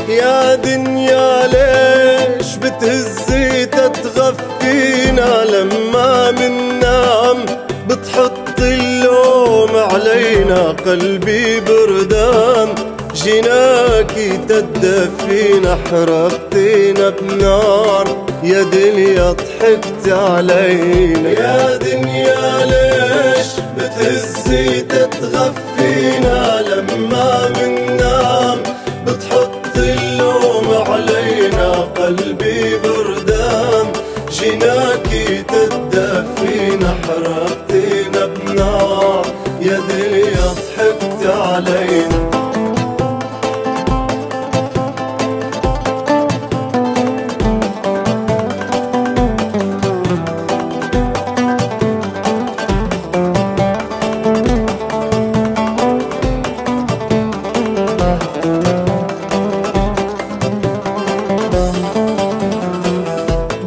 يا دنيا ليش بتهزي تتغفينا؟ لما مننام بتحط اللوم علينا. قلبي بردان جيناكي تدفينا، حرقتينا بنار يا دنيا ضحكت علينا. يا دنيا ليش بتهزي تتغفينا؟ لما مننام بتحط اللوم علينا. قلبي بردان جيناكي تدفينا، حرقتينا بنار يا دنيا ضحكت علينا.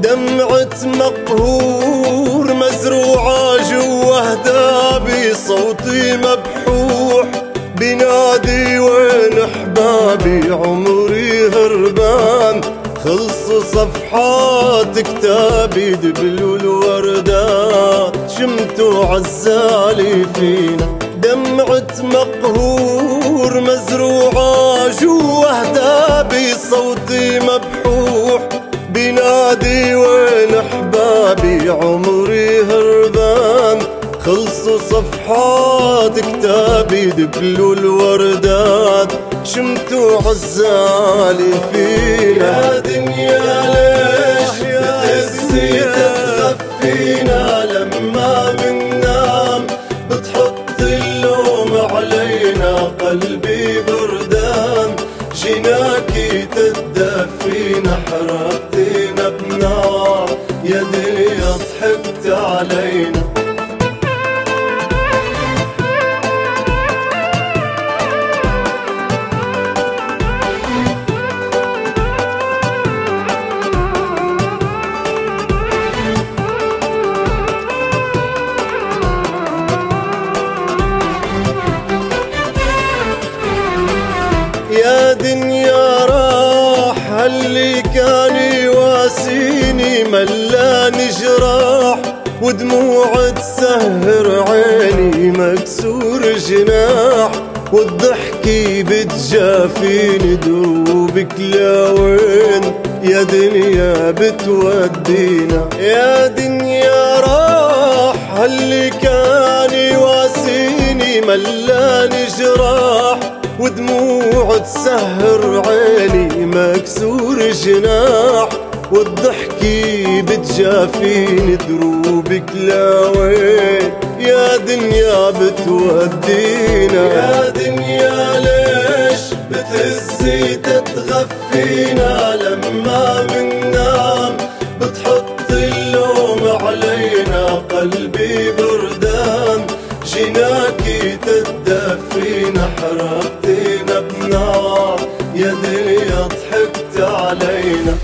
دمعة مقهور مزروعة جوا هدابي، صوتي مبحوح بنادي وين احبابي. عمري هربان خلصوا صفحات كتابي، دبلوا الوردات شمتوا عزالي فينا. دمعة مقهور مزروعة جوا هدابي، صوتي مبحوح بنادي وين احبابي. عمري هربان خلصوا صفحات كتابي، دبلوا الوردات شمتوا عزالي فينا. يا دنيا ليش بتهزي تتغفينا؟ لما مننام بتحط اللوم علينا. قلبي بردان جيناكي تدفينا، حرقتينا بنار يا دنيا ضحكت علينا. يا دنيا راح اللي كان يواسيني، ملاني جراح ودموع تسهر عيني. مكسور جناح والضحكي بتجافيني، دروبك لوين يا دنيا بتودينا. يا دنيا راح اللي كان يواسيني، ملاني جراح ودموع تسهر عيني. مكسور جناح والضحكي بتجافيني، دروبك لوين يا دنيا بتودينا. يا دنيا ليش بتهزي تتغفينا؟ لما مننام بتحط اللوم علينا. قلبي بردان جيناكي تدفينا، حرقتينا بنار يا دنيا ضحكت علينا.